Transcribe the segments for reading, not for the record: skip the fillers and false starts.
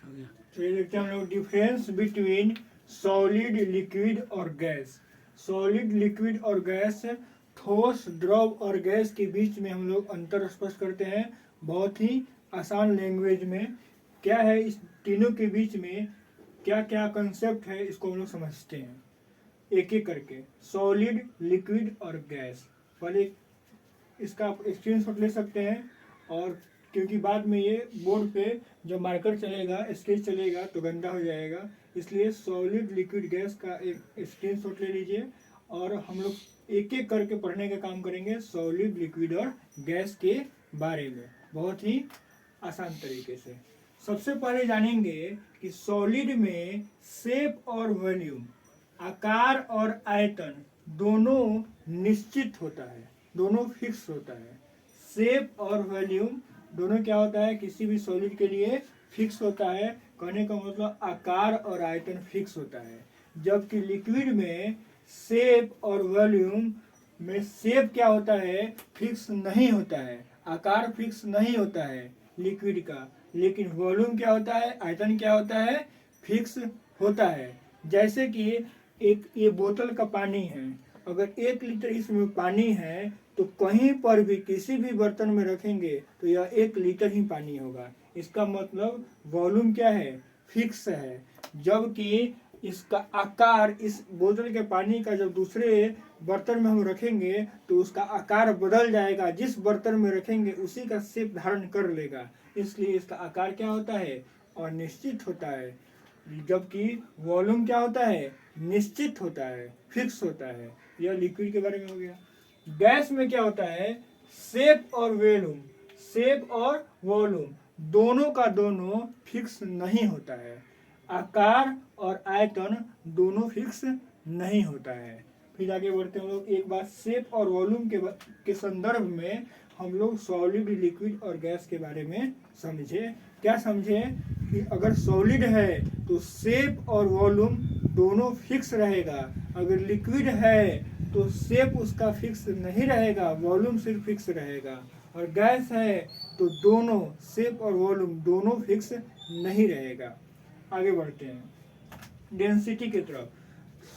तो ये देखते हैं हम लोग डिफरेंस बिटवीन सॉलिड, लिक्विड और गैस। सॉलिड, लिक्विड और गैस, ठोस, द्रव और गैस के बीच में हम लोग अंतर स्पष्ट करते हैं बहुत ही आसान लैंग्वेज में। क्या है इस तीनों के बीच में, क्या क्या कंसेप्ट है, इसको हम लोग समझते हैं एक एक करके। सॉलिड, लिक्विड और गैस। पहले इसका स्क्रीनशॉट ले सकते हैं, और क्योंकि बाद में ये बोर्ड पे जब मार्कर चलेगा, स्केच चलेगा तो गंदा हो जाएगा, इसलिए सॉलिड, लिक्विड, गैस का एक स्क्रीनशॉट ले लीजिए और हम लोग एक एक करके पढ़ने का काम करेंगे सॉलिड, लिक्विड और गैस के बारे में बहुत ही आसान तरीके से। सबसे पहले जानेंगे कि सॉलिड में शेप और वॉल्यूम, आकार और आयतन दोनों निश्चित होता है, दोनों फिक्स होता है। शेप और वॉल्यूम दोनों क्या होता है, किसी भी सॉलिड के लिए फिक्स होता है। कहने का मतलब आकार और आयतन फिक्स होता है। जबकि लिक्विड में शेप और वॉल्यूम में शेप क्या होता है, फिक्स नहीं होता है, आकार फिक्स नहीं होता है लिक्विड का, लेकिन वॉल्यूम क्या होता है, आयतन क्या होता है, फिक्स होता है। जैसे कि एक ये बोतल का पानी है, अगर 1 लीटर इसमें पानी है तो कहीं पर भी किसी भी बर्तन में रखेंगे तो यह 1 लीटर ही पानी होगा। इसका मतलब वॉल्यूम क्या है, फिक्स है। जबकि इसका आकार, इस बोतल के पानी का जब दूसरे बर्तन में हम रखेंगे तो उसका आकार बदल जाएगा, जिस बर्तन में रखेंगे उसी का शेप धारण कर लेगा, इसलिए इसका आकार क्या होता है, अनिश्चित होता है। जबकि वॉल्यूम क्या होता है, निश्चित होता है, फिक्स होता है। यह लिक्विड के बारे में हो गया। गैस में क्या होता है, शेप और वॉल्यूम, शेप और वॉल्यूम दोनों का दोनों फिक्स नहीं होता है, आकार और आयतन दोनों फिक्स नहीं होता है। फिर आगे बढ़ते हैं हम लोग, एक बार शेप और वॉल्यूम के संदर्भ में हम लोग सॉलिड, लिक्विड और गैस के बारे में समझे। क्या समझे कि अगर सॉलिड है तो शेप और वॉल्यूम दोनों फिक्स रहेगा, अगर लिक्विड है तो शेप उसका फिक्स नहीं रहेगा, वॉल्यूम सिर्फ फिक्स रहेगा, और गैस है तो दोनों शेप और वॉल्यूम दोनों फिक्स नहीं रहेगा। आगे बढ़ते हैं डेंसिटी की तरफ।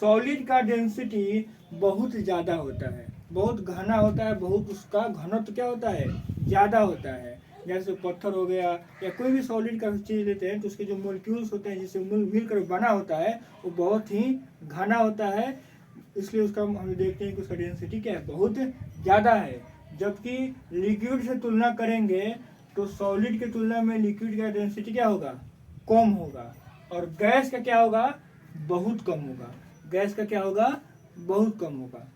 सॉलिड का डेंसिटी बहुत ज़्यादा होता है, बहुत घना होता है, बहुत उसका घनत्व क्या होता है, ज़्यादा होता है। जैसे पत्थर हो गया या कोई भी सॉलिड का चीज़ लेते हैं तो उसके जो मोलिक्यूल्स होते हैं जिससे मिलकर बना होता है वो बहुत ही घना होता है, इसलिए उसका हम देखते हैं कि उसका डेंसिटी क्या है, बहुत ज़्यादा है। जबकि लिक्विड से तुलना करेंगे तो सॉलिड की तुलना में लिक्विड का डेंसिटी क्या होगा, कम होगा, और गैस का क्या होगा, बहुत कम होगा। गैस का क्या होगा, बहुत कम होगा।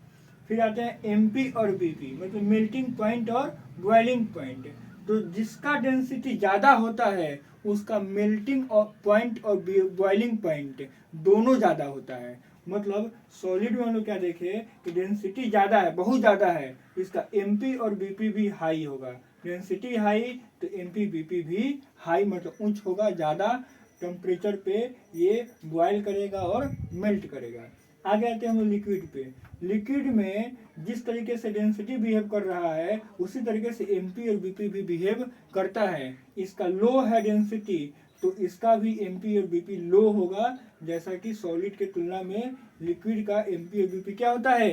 फिर आते हैं एमपी और बीपी, मतलब मेल्टिंग पॉइंट और बॉइलिंग पॉइंट। तो जिसका डेंसिटी ज़्यादा होता है उसका मेल्टिंग पॉइंट और बॉइलिंग पॉइंट दोनों ज़्यादा होता है। मतलब सॉलिड में हम लोग क्या देखें कि डेंसिटी ज़्यादा है, बहुत ज़्यादा है, इसका एमपी और बीपी भी हाई होगा। डेंसिटी हाई तो एमपी बीपी भी हाई, मतलब ऊंच होगा, ज़्यादा टेम्परेचर पे ये बॉयल करेगा और मेल्ट करेगा। आगे आते हैं हम लिक्विड पे। लिक्विड में जिस तरीके से डेंसिटी बिहेव कर रहा है उसी तरीके से एमपी और बीपी भी बिहेव करता है। इसका लो है डेंसिटी तो इसका भी एमपी और बीपी लो होगा, जैसा कि सॉलिड के तुलना में लिक्विड का एमपी और बीपी क्या होता है,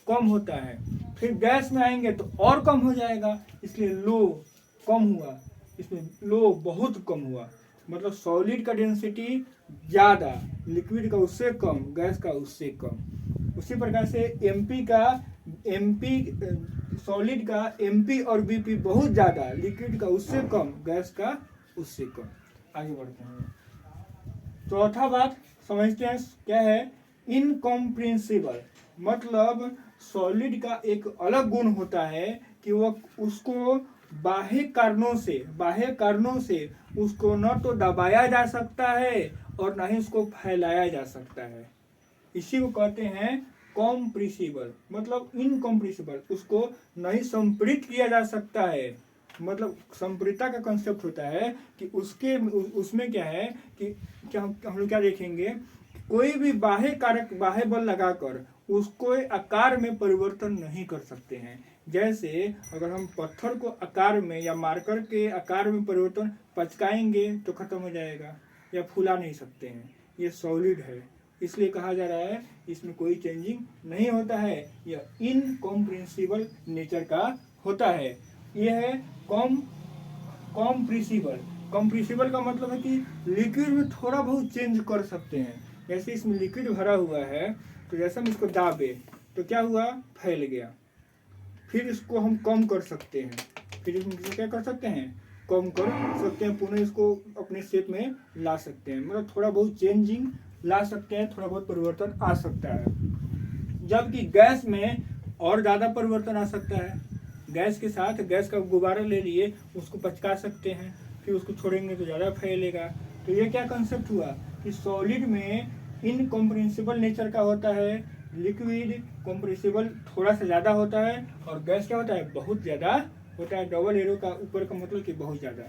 कम होता है। फिर गैस में आएंगे तो और कम हो जाएगा, इसलिए लो कम हुआ, इसमें लो बहुत कम हुआ। मतलब सॉलिड का डेंसिटी ज़्यादा, लिक्विड का उससे कम, गैस का उससे कम। उसी प्रकार से सॉलिड का एमपी और बीपी बहुत ज़्यादा, लिक्विड का उससे कम, गैस का उससे कम। आगे बढ़ते हैं, चौथा बात समझते हैं क्या है, इनकॉम्प्रिहेंसिबल। मतलब सॉलिड का एक अलग गुण होता है कि वह उसको बाह्य कारणों से उसको न तो दबाया जा सकता है और न ही उसको फैलाया जा सकता है। इसी को कहते हैं कॉम्प्रेसिबल, मतलब इनकॉम्प्रेसिबल, उसको नहीं संपीड़ित किया जा सकता है। मतलब संपीड़ितता का कंसेप्ट होता है कि उसमें क्या है कि हम लोग क्या देखेंगे, कोई भी बाह्य बल लगाकर उसको आकार में परिवर्तन नहीं कर सकते हैं। जैसे अगर हम पत्थर को आकार में या मार्कर के आकार में परिवर्तन पचकाएंगे तो खत्म हो जाएगा, या फुला नहीं सकते हैं, ये सॉलिड है, इसलिए कहा जा रहा है इसमें कोई चेंजिंग नहीं होता है, यह इनकॉम्प्रेसिबल नेचर का होता है। यह है कॉम्प्रेसिबल। कॉम्प्रेसिबल का मतलब है कि लिक्विड में थोड़ा बहुत चेंज कर सकते हैं। जैसे इसमें लिक्विड भरा हुआ है, तो जैसे हम इसको दाबे तो क्या हुआ, फैल गया। फिर इसको हम कम कर सकते हैं, फिर इसमें क्या कर सकते हैं, कम कर सकते हैं, पुनः इसको अपने शेप में ला सकते हैं, मतलब थोड़ा बहुत चेंजिंग ला सकते हैं, थोड़ा बहुत परिवर्तन आ सकता है। जबकि गैस में और ज़्यादा परिवर्तन आ सकता है। गैस के साथ गैस का गुब्बारा ले लिए, उसको पचका सकते हैं, फिर उसको छोड़ेंगे तो ज़्यादा फैलेगा। तो ये क्या कंसेप्ट हुआ कि सॉलिड में इनकॉम्प्रेसिबल नेचर का होता है, लिक्विड कॉम्प्रेसिबल थोड़ा सा ज़्यादा होता है, और गैस क्या होता है, बहुत ज़्यादा होता है। डबल एरो का ऊपर का मतलब कि बहुत ज़्यादा।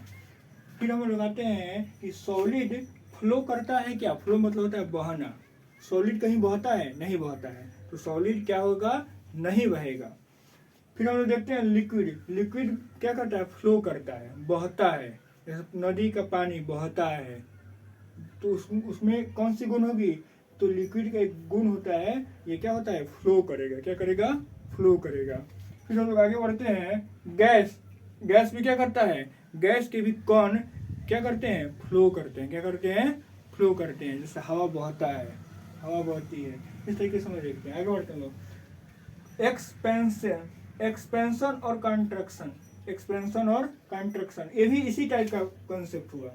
फिर हम लगाते हैं कि सॉलिड फ्लो करता है क्या, फ्लो मतलब होता है बहना। सॉलिड कहीं बहता है, नहीं बहता है, तो सॉलिड क्या होगा, नहीं बहेगा। फिर हम लोग देखते हैं लिक्विड। लिक्विड क्या करता है, फ्लो करता है, बहता है। जैसे नदी का पानी बहता है, तो उसमें कौन सी गुण होगी, तो लिक्विड का एक गुण होता है, ये क्या होता है, फ्लो करेगा। क्या करेगा, फ्लो करेगा। फिर हम लोग आगे बढ़ते हैं, गैस। गैस भी क्या करता है, गैस के भी कण क्या करते हैं, फ्लो करते हैं। क्या करते हैं, फ्लो करते हैं। जैसे हवा बहता है, हवा बहती है, इस तरीके से हम देखते हैं। आगे बढ़ते हैं लोग, एक्सपेंशन और कंट्रक्शन। एक्सपेंशन और कंट्रक्शन, ये भी इसी टाइप का कंसेप्ट हुआ,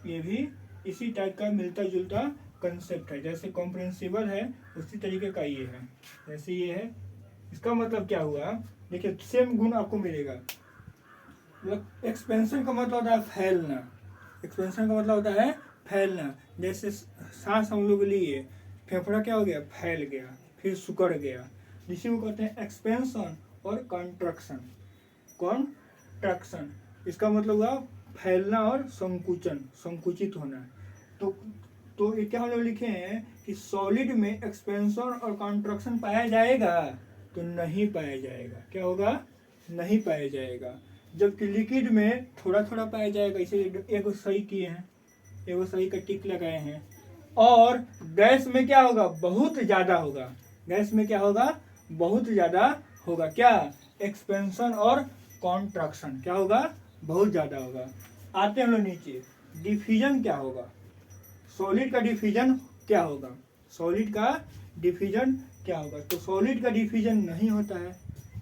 ये भी इसी टाइप का मिलता जुलता कंसेप्ट है। जैसे कॉम्प्रेंसिबल है, उसी तरीके का ये है, जैसे ये है। इसका मतलब क्या हुआ, देखिए सेम गुण आपको मिलेगा। एक्सपेंशन का मतलब होता है फैलना, एक्सपेंशन का मतलब होता है फैलना। जैसे सांस हम लोग लिए, फेफड़ा क्या हो गया, फैल गया, फिर सुकड़ गया, जिसे वो कहते हैं एक्सपेंशन और कंट्रक्शन। कंट्रक्शन इसका मतलब हुआ फैलना और संकुचन, संकुचित होना। तो ये क्या हम लोग लिखे हैं कि सॉलिड में एक्सपेंशन और कंट्रक्शन पाया जाएगा, तो नहीं पाया जाएगा। क्या होगा, नहीं पाया जाएगा। जबकि लिक्विड में थोड़ा थोड़ा पाया जाएगा। इसे एगो सही किए हैं, एगो सही का टिक लगाए हैं। और गैस में क्या होगा, बहुत ज्यादा होगा। गैस में क्या होगा, बहुत ज्यादा होगा। क्या, एक्सपेंशन और कॉन्ट्रैक्शन क्या होगा, बहुत ज्यादा होगा। आते हैं हम लोग नीचे, डिफिजन क्या होगा, सॉलिड का डिफिजन क्या होगा, सॉलिड का डिफिजन क्या होगा। तो सॉलिड का डिफिजन नहीं होता है।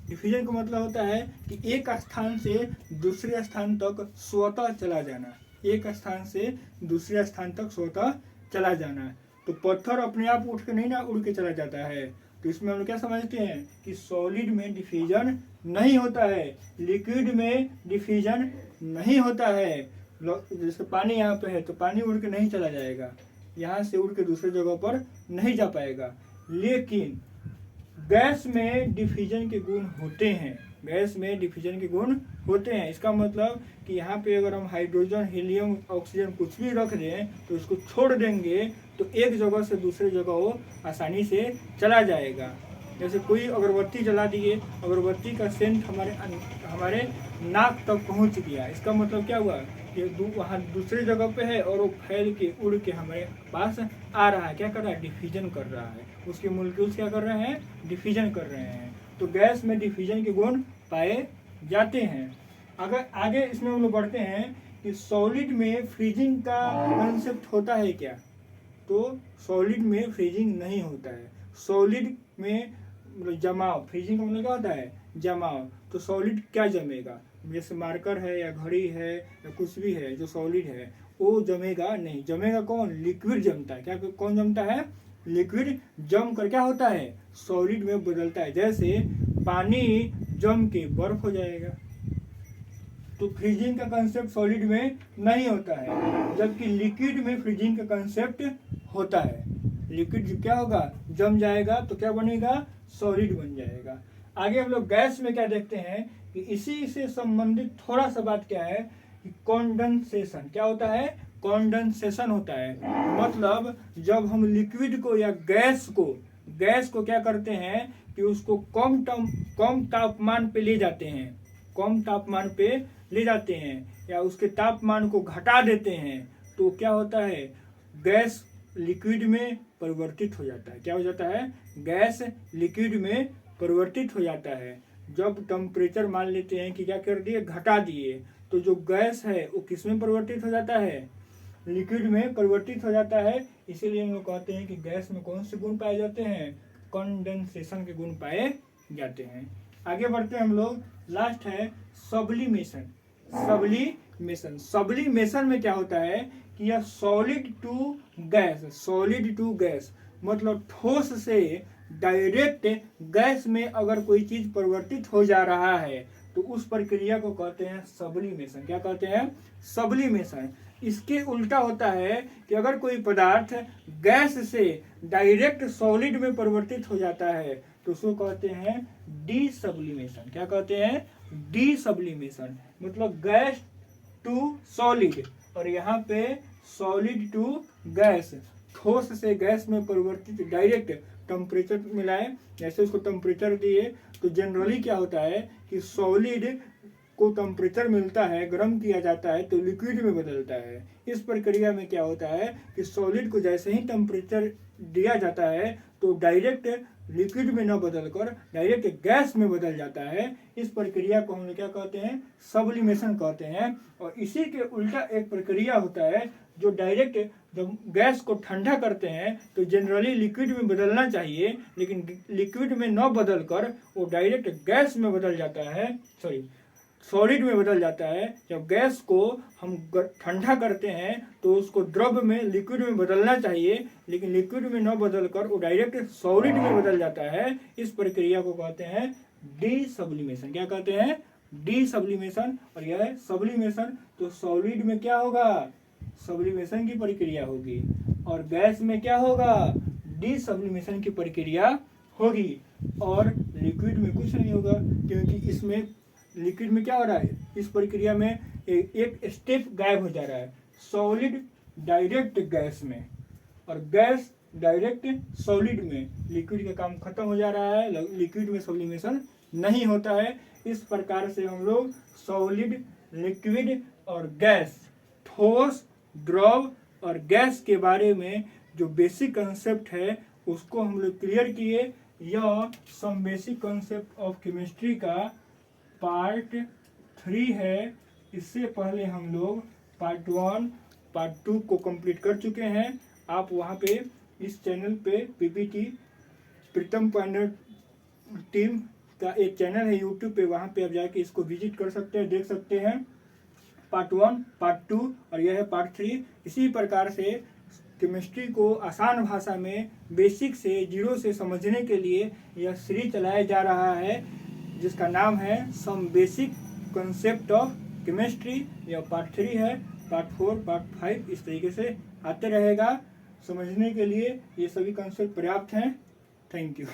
डिफिजन का मतलब होता है कि एक स्थान से दूसरे स्थान तक स्वतः चला जाना, एक स्थान से दूसरे स्थान तक स्वतः चला जाना। तो पत्थर अपने आप उठ के नहीं ना उड़ के चला जाता है। तो इसमें हम लोग क्या समझते हैं कि सॉलिड में डिफिजन नहीं होता है, लिक्विड में डिफिजन नहीं होता है। जैसे पानी यहाँ पे है, तो पानी उड़ के नहीं चला जाएगा, यहाँ से उड़ के दूसरे जगह पर नहीं जा पाएगा। लेकिन गैस में डिफिजन के गुण होते हैं, गैस में डिफिजन के गुण होते हैं। इसका मतलब कि यहाँ पे अगर हम हाइड्रोजन, हीलियम, ऑक्सीजन कुछ भी रख दें, तो इसको छोड़ देंगे तो एक जगह से दूसरे जगह वो आसानी से चला जाएगा। जैसे कोई अगरबत्ती जला दिए, अगरबत्ती का सेंट हमारे नाक तक पहुँच गया, इसका मतलब क्या हुआ कि वहाँ दूसरे जगह पे है और वो फैल के उड़ के हमारे पास आ रहा है। क्या कर रहा है, डिफिजन कर रहा है। उसके मोलिक्यूल्स क्या कर रहे हैं, डिफिजन कर रहे हैं। तो गैस में डिफिजन के गुण पाए जाते हैं। अगर आगे इसमें हम लोग बढ़ते हैं कि सॉलिड में फ्रीजिंग का कंसेप्ट होता है क्या, तो सॉलिड में फ्रीजिंग नहीं होता है। सॉलिड में जमाव, फ्रीजिंग का मतलब क्या होता है, जमाव। तो सॉलिड क्या जमेगा, जैसे मार्कर है या घड़ी है या कुछ भी है जो सॉलिड है, वो जमेगा नहीं। जमेगा कौन, लिक्विड जमता है। क्या, कौन जमता है, लिक्विड जम कर क्या होता है, सॉलिड में बदलता है। जैसे पानी जम के बर्फ हो जाएगा। तो फ्रीजिंग का कंसेप्ट सॉलिड में नहीं होता है, जबकि लिक्विड में फ्रीजिंग का कंसेप्ट होता है। लिक्विड क्या होगा, जम जाएगा तो क्या बनेगा, सॉलिड बन जाएगा। आगे हम लोग गैस में क्या देखते हैं कि इसी से संबंधित थोड़ा सा बात क्या है कि कॉन्डेंसेशन क्या होता है, कॉन्डेंसेशन होता है। मतलब जब हम लिक्विड को या गैस को क्या करते हैं कि उसको कम तापमान पे ले जाते हैं, कम तापमान पे ले जाते हैं या उसके तापमान को घटा देते हैं, तो क्या होता है, गैस लिक्विड में परिवर्तित हो जाता है। क्या हो जाता है, गैस लिक्विड में परिवर्तित हो जाता है। जब टेम्परेचर मान लेते हैं कि क्या कर दिए, घटा दिए, तो जो गैस है वो किस में परिवर्तित हो जाता है, लिक्विड में परिवर्तित हो जाता है। इसीलिए हम लोग कहते हैं कि गैस में कौन से गुण पाए जाते हैं, कंडेंसेशन के गुण पाए जाते हैं। आगे बढ़ते हैं हम लोग, लास्ट है सब्लिमेशन। सब्लिमेशन में क्या होता है कि यह सॉलिड टू गैस मतलब ठोस से डायरेक्ट गैस में अगर कोई चीज परिवर्तित हो जा रहा है तो उस प्रक्रिया को कहते हैं सब्लिमेशन। क्या कहते हैं, सब्लिमेशन। इसके उल्टा होता है कि अगर कोई पदार्थ गैस से डायरेक्ट सॉलिड में परिवर्तित हो जाता है तो उसको कहते हैं डीसब्लिमेशन। क्या कहते हैं, डीसब्लिमेशन। मतलब गैस टू सॉलिड, और यहाँ पे सॉलिड टू गैस, ठोस से गैस में परिवर्तित डायरेक्ट टेम्परेचर मिलाए, जैसे उसको टेम्परेचर दिए तो जनरली क्या होता है कि सॉलिड को टेम्परेचर मिलता है, गर्म किया जाता है तो लिक्विड में बदलता है। इस प्रक्रिया में क्या होता है कि सॉलिड को जैसे ही टेम्परेचर दिया जाता है तो डायरेक्ट लिक्विड में न बदलकर डायरेक्ट गैस में बदल जाता है। इस प्रक्रिया को हम लोग क्या कहते हैं, सब्लिमेशन कहते हैं। और इसी के उल्टा एक प्रक्रिया होता है जो डायरेक्ट जब गैस को ठंडा करते हैं तो जनरली लिक्विड में बदलना चाहिए, लेकिन लिक्विड में न बदलकर वो डायरेक्ट गैस में बदल जाता है, सॉलिड में बदल जाता है। जब गैस को हम ठंडा करते हैं तो उसको द्रव में, लिक्विड में बदलना चाहिए, लेकिन लिक्विड में न बदलकर वो डायरेक्ट सॉलिड में बदल जाता है। इस प्रक्रिया को कहते हैं डीसब्लिमेशन। क्या कहते हैं, डीसब्लिमेशन। और यह है सब्लिमेशन। तो सॉलिड में क्या होगा, सब्लिमेशन की प्रक्रिया होगी, और गैस में क्या होगा, डीसब्लिमेशन की प्रक्रिया होगी। और लिक्विड में कुछ नहीं होगा, क्योंकि इसमें लिक्विड में क्या हो रहा है, इस प्रक्रिया में एक स्टेप गायब हो जा रहा है। सॉलिड डायरेक्ट गैस में और गैस डायरेक्ट सॉलिड में, लिक्विड का काम खत्म हो जा रहा है, लिक्विड में सब्लिमेशन नहीं होता है। इस प्रकार से हम लोग सॉलिड, लिक्विड और गैस, ठोस, द्रव और गैस के बारे में जो बेसिक कंसेप्ट है उसको हम लोग क्लियर किए। यह some basic concept of chemistry का पार्ट 3 है। इससे पहले हम लोग पार्ट 1, पार्ट 2 को कंप्लीट कर चुके हैं। आप वहाँ पे इस चैनल पे पीपीटी प्रीतम पांडे टीम का एक चैनल है यूट्यूब पे, वहाँ पे आप जाके इसको विजिट कर सकते हैं, देख सकते हैं। पार्ट 1, पार्ट 2 और यह है पार्ट 3। इसी प्रकार से केमिस्ट्री को आसान भाषा में बेसिक से, जीरो से समझने के लिए यह सीरीज चलाया जा रहा है, जिसका नाम है some basic concept of chemistry. यह पार्ट 3 है। पार्ट 4, पार्ट 5 इस तरीके से आते रहेगा। समझने के लिए ये सभी कंसेप्ट पर्याप्त हैं। Thank you.